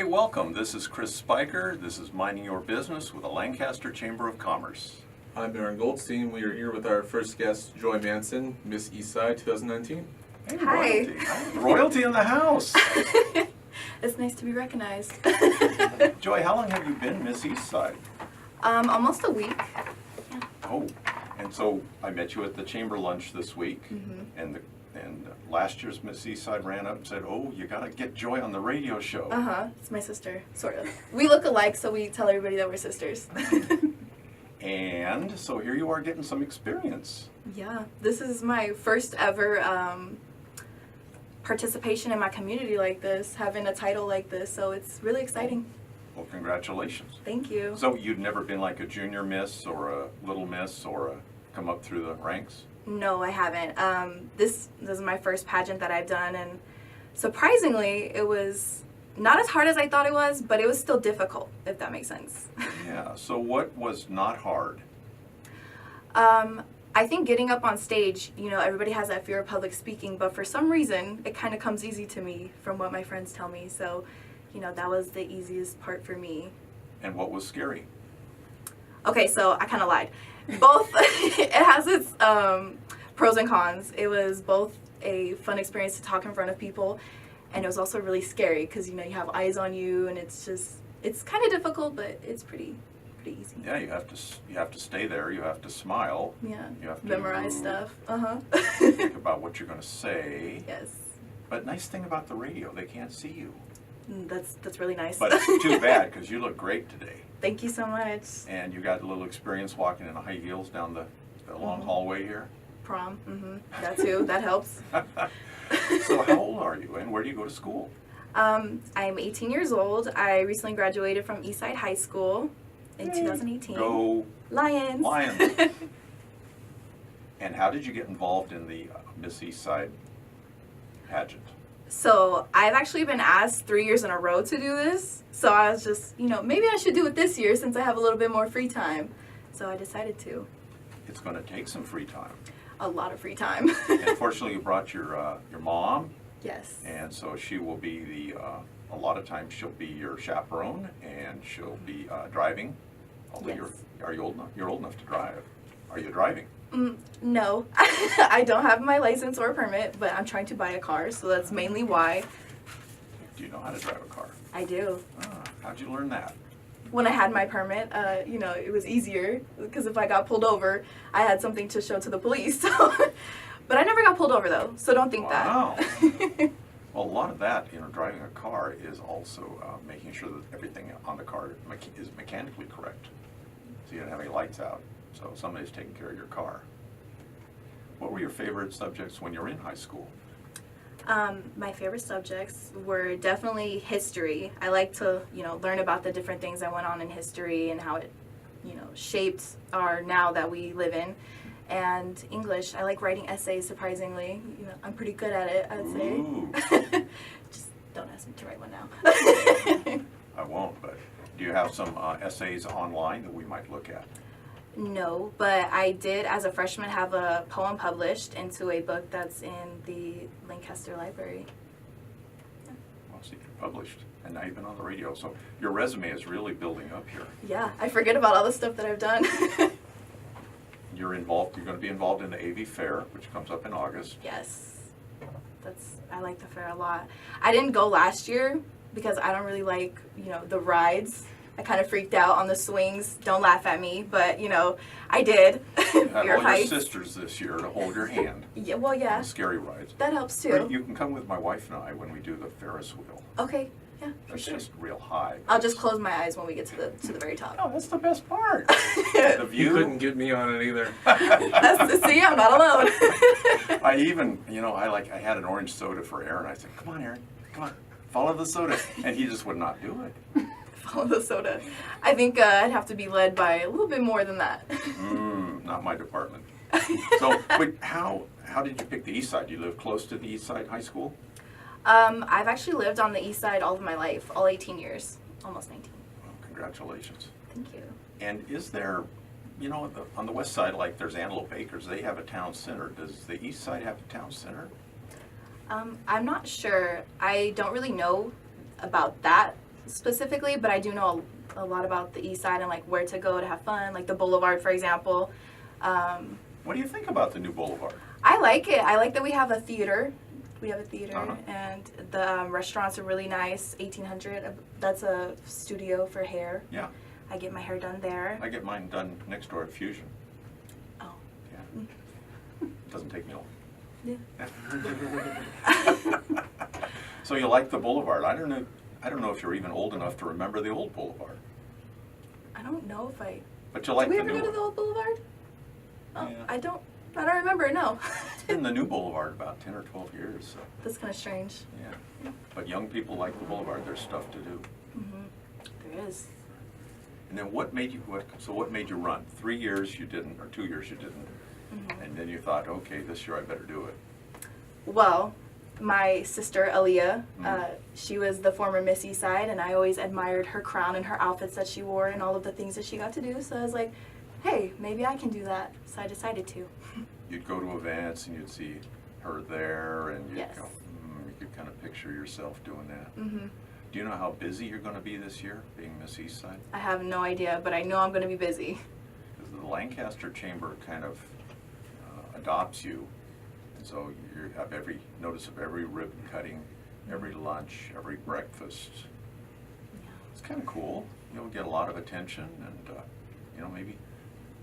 Hi, welcome. This is Chris Spiker. This is Minding Your Business with the Lancaster Chamber of Commerce. I'm Aaron Goldstein. We are here with our first guest, Joy Manson, Miss Eastside 2019. Hey, Hi. royalty. Royalty in the house. It's nice to be recognized. Joy, how long have you been Miss Eastside? Almost a week. Oh, and so I met you at the chamber lunch this week, and last year's Miss Eastside ran up and said, "Oh, you got to get Joy on the radio show." It's my sister, sort of. We look alike, so we tell everybody that we're sisters. And so here you are getting some experience. Yeah, this is my first ever participation in my community like this, having a title like this, so it's really exciting. Well, congratulations. Thank you. So you'd never been like a junior miss or a little miss or come up through the ranks? No, I haven't. This is my first pageant that I've done, and surprisingly, it was not as hard as I thought it was, but it was still difficult, if that makes sense. Yeah, so what was not hard? I think getting up on stage, everybody has that fear of public speaking, but for some reason, it kind of comes easy to me from what my friends tell me. So, that was the easiest part for me. And what was scary? Okay, so I kind of lied. Both, it has its pros and cons. It was both a fun experience to talk in front of people, and it was also really scary because, you have eyes on you, and it's kind of difficult, but it's pretty easy. Yeah, you have to stay there. You have to smile. Yeah. You have to memorize stuff. think about what you're going to say. Yes. But nice thing about the radio, they can't see you. That's really nice. But it's too bad because you look great today. Thank you so much. And you got a little experience walking in high heels down the long hallway here. Prom. That too. That helps. So how old are you and where do you go to school? I'm 18 years old. I recently graduated from Eastside High School in 2018. Go Lions. Lions. And how did you get involved in the Miss Eastside pageant? So I've actually been asked 3 years in a row to do this. So I was just, maybe I should do it this year since I have a little bit more free time. So I decided to. It's going to take some free time. A lot of free time. And fortunately, you brought your mom. Yes. And so she will be a lot of times she'll be your chaperone and she'll be driving. Although Yes. you're old enough to drive. Are you driving? No, I don't have my license or permit, but I'm trying to buy a car, so that's mainly why. Do you know how to drive a car? I do. How'd you learn that? When I had my permit, it was easier because if I got pulled over, I had something to show to the police. So, but I never got pulled over though, so don't think Wow. that. Well, a lot of that, driving a car is also making sure that everything on the car is mechanically correct. So you don't have any lights out. So somebody's taking care of your car. What were your favorite subjects when you were in high school? My favorite subjects were definitely history. I like to, learn about the different things that went on in history and how it, shaped our now that we live in. And English, I like writing essays, surprisingly. I'm pretty good at it, I'd say. Ooh. Just don't ask me to write one now. I won't, but do you have some essays online that we might look at? No, but I did, as a freshman, have a poem published into a book that's in the Lancaster Library. Well, see, you're published, and now you've been on the radio, so your resume is really building up here. Yeah, I forget about all the stuff that I've done. You're going to be involved in the AV Fair, which comes up in August. Yes, I like the fair a lot. I didn't go last year because I don't really like, the rides. I kind of freaked out on the swings. Don't laugh at me, but I did. You have all your sisters this year to hold your hand. Yeah, well, yeah. On the scary rides. That helps too. Or you can come with my wife and I when we do the Ferris wheel. Okay, yeah, for That's sure. just real high. I'll just close my eyes when we get to the very top. Oh, that's the best part. The You view. couldn't get me on it either. See, I'm not alone. I even, I had an orange soda for Aaron. I said, "Come on, Aaron, come on, follow the soda," and he just would not do it. Follow the soda. I think I'd have to be led by a little bit more than that. Not my department. So, but how did you pick the East Side? You live close to the East Side High School? I've actually lived on the East Side all of my life, all 18 years, almost 19. Well, congratulations. Thank you. And is there, on the west side, like there's Antelope Acres, they have a town center. Does the East Side have a town center? I'm not sure. I don't really know about that specifically, but I do know a lot about the East Side and like where to go to have fun, like the Boulevard, for example. What do you think about the new boulevard? I like it. I like that we have a theater. We have a theater, Uh-huh. and the restaurants are really nice. 1800. That's a studio for hair. Yeah, I get my hair done there. I get mine done next door at Fusion. Oh. Yeah. Doesn't take me long. Yeah. So you like the boulevard? I don't know if you're even old enough to remember the old boulevard, I don't know if I. but you like Did we the ever new go to the one. old Boulevard? Oh, Yeah. I don't remember. No. It's been the new boulevard about 10 or 12 years. So That's kind of strange. yeah, but young people like the boulevard. There's stuff to do. There is. And then what made you run? 3 years you didn't, or 2 years you didn't, and then you thought, okay, this year I better do it. Well, my sister Aaliyah, she was the former Miss Eastside, and I always admired her crown and her outfits that she wore and all of the things that she got to do. So I was like, hey, maybe I can do that. So I decided to. You'd go to events and you'd see her there, and you'd Yes. go, you could kind of picture yourself doing that. hmm Do you know how busy you're going to be this year, being Miss Eastside? I have no idea, but I know I'm going to be busy. Because the Lancaster Chamber kind of adopts you, and so you have every notice of every ribbon cutting, every lunch, every breakfast. It's kind of cool. You'll get a lot of attention, and maybe,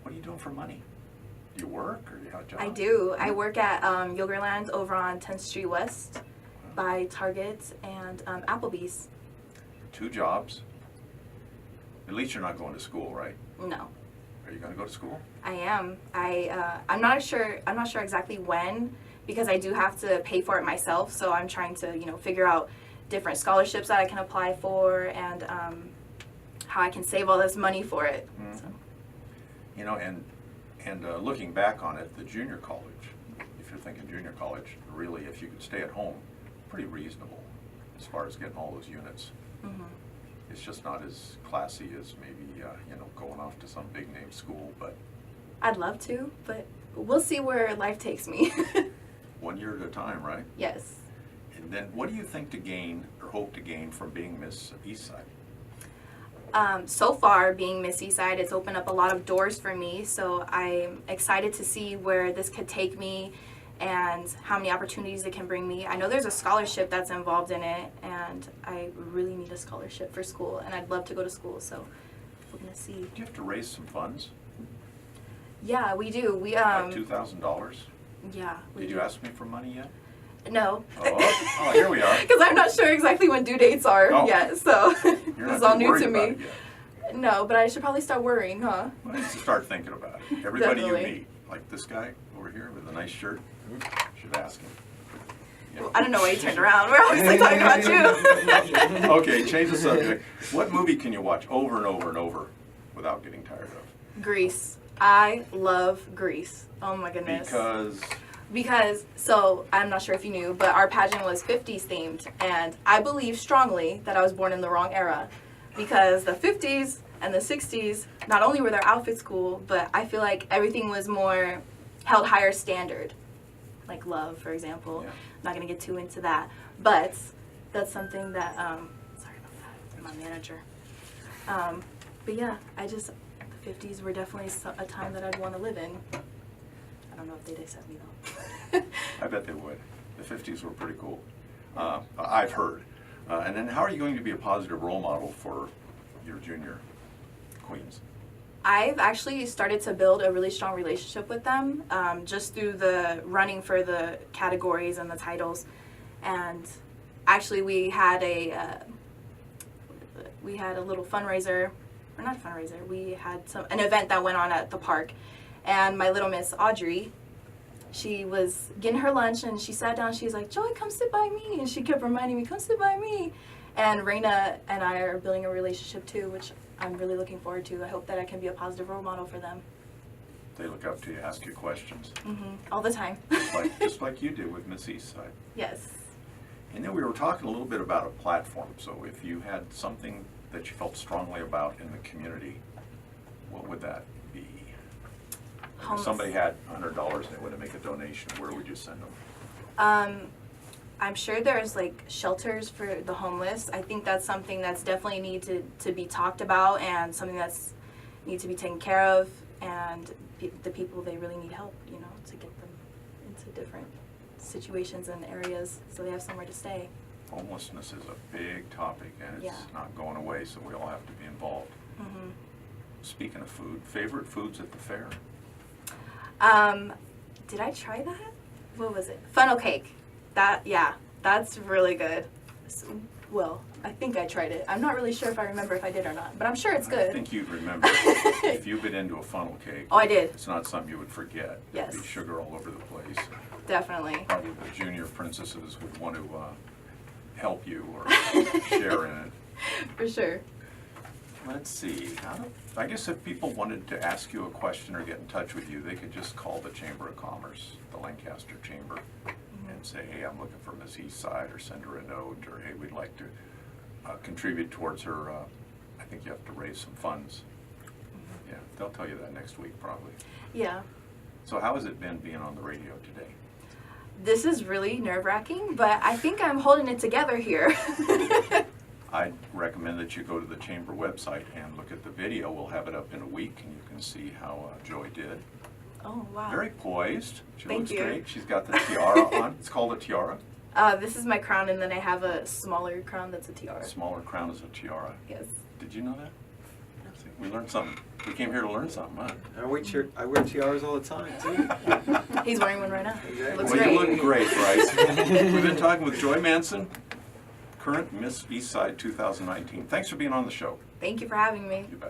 what are you doing for money? Do you work, or do you have a job? I do. I work at Yogurland over on 10th Street West by Target and Applebee's. 2 jobs. At least you're not going to school, right? No. Are you going to go to school? I am. I'm not sure exactly when, because I do have to pay for it myself. So I'm trying to figure out different scholarships that I can apply for, and how I can save all this money for it. Mhm. So. And looking back on it, the junior college, if you're thinking junior college, really, if you could stay at home, pretty reasonable as far as getting all those units. Mhm. It's just not as classy as maybe going off to some big name school, but I'd love to, but we'll see where life takes me. 1 year at a time, right? Yes. And then what do you think to gain or hope to gain from being Miss Eastside? So far, being Miss Eastside, it's opened up a lot of doors for me, so I'm excited to see where this could take me and how many opportunities it can bring me. I know there's a scholarship that's involved in it, and I really need a scholarship for school, and I'd love to go to school, so we're going to see. Do you have to raise some funds? Yeah, we do. We Like $2,000? Yeah. We Did do. you ask me for money yet? No. Oh, here we are. Because I'm not sure exactly when due dates are Oh. yet, so You're this not is all too new worried to about me. it yet. No, but I should probably start worrying, huh? Well, you should start thinking about it. Everybody you Definitely. meet, like this guy over here with a nice shirt, should ask him. Yeah. Well, I don't know why you turned around. We're always like talking about you. Okay, change the subject. What movie can you watch over and over and over without getting tired of? Grease. I love Grease. Oh my goodness. Because, so, I'm not sure if you knew, but our pageant was 50s themed, and I believe strongly that I was born in the wrong era. Because the 50s and the 60s, not only were their outfits cool, but I feel like everything was more held higher standard. Like love, for example. Yeah. I'm not going to get too into that. But that's something that, sorry about that, my manager. But yeah, the 50s were definitely a time that I'd want to live in. I don't know if they'd accept me though. I bet they would. The 50s were pretty cool. I've heard. And then how are you going to be a positive role model for your junior queens? I've actually started to build a really strong relationship with them, just through the running for the categories and the titles. And actually we had a little fundraiser, or not a fundraiser, we had an event that went on at the park. And my little miss Audrey, she was getting her lunch and she sat down, she's like, Joy, come sit by me. And she kept reminding me, come sit by me. And Raina and I are building a relationship too, which I'm really looking forward to. I hope that I can be a positive role model for them. They look up to you, ask you questions, All the time. just like you did with Miss Eastside. Yes. And then we were talking a little bit about a platform. So if you had something that you felt strongly about in the community, what would that be? If somebody had $100 and they wanted to make a donation, where would you send them? I'm sure there's like shelters for the homeless. I think that's something that's definitely need to be talked about and something that's needs to be taken care of. And the people, they really need help, you know, to get them into different situations and areas so they have somewhere to stay. Homelessness is a big topic, and it's Yeah. not going away, so we all have to be involved. Mm-hmm. Speaking of food, favorite foods at the fair? Did I try that? What was it? Funnel cake. That's really good. Well, I think I tried it. I'm not really sure if I remember if I did or not, but I'm sure it's I good. think you'd remember. If you've been into a funnel cake. Oh, I did. It's not something you would forget. Yes. There'd be sugar all over the place. Definitely. Probably the junior princesses would want to help you or share in it. For sure. Let's see. I guess if people wanted to ask you a question or get in touch with you, they could just call the Chamber of Commerce, the Lancaster Chamber, and say, hey, I'm looking for Miss Eastside, or send her a note, or hey, we'd like to contribute towards her. I think you have to raise some funds. Yeah, they'll tell you that next week probably. Yeah. So how has it been being on the radio today? This is really nerve-wracking, but I think I'm holding it together here. I'd recommend that you go to the Chamber website and look at the video. We'll have it up in a week, and you can see how Joy did. Oh, wow. Very poised. She Thank looks you. great. She's got the tiara on. It's called a tiara. This is my crown, and then I have a smaller crown that's a tiara. A smaller crown is a tiara. Yes. Did you know that? See, we learned something. We came here to learn something, huh? I wear tiaras all the time, too. He's wearing one right now. Exactly. Looks Well, great. you look great, Bryce. We've been talking with Joy Manson, current Miss Eastside 2019. Thanks for being on the show. Thank you for having me. You bet.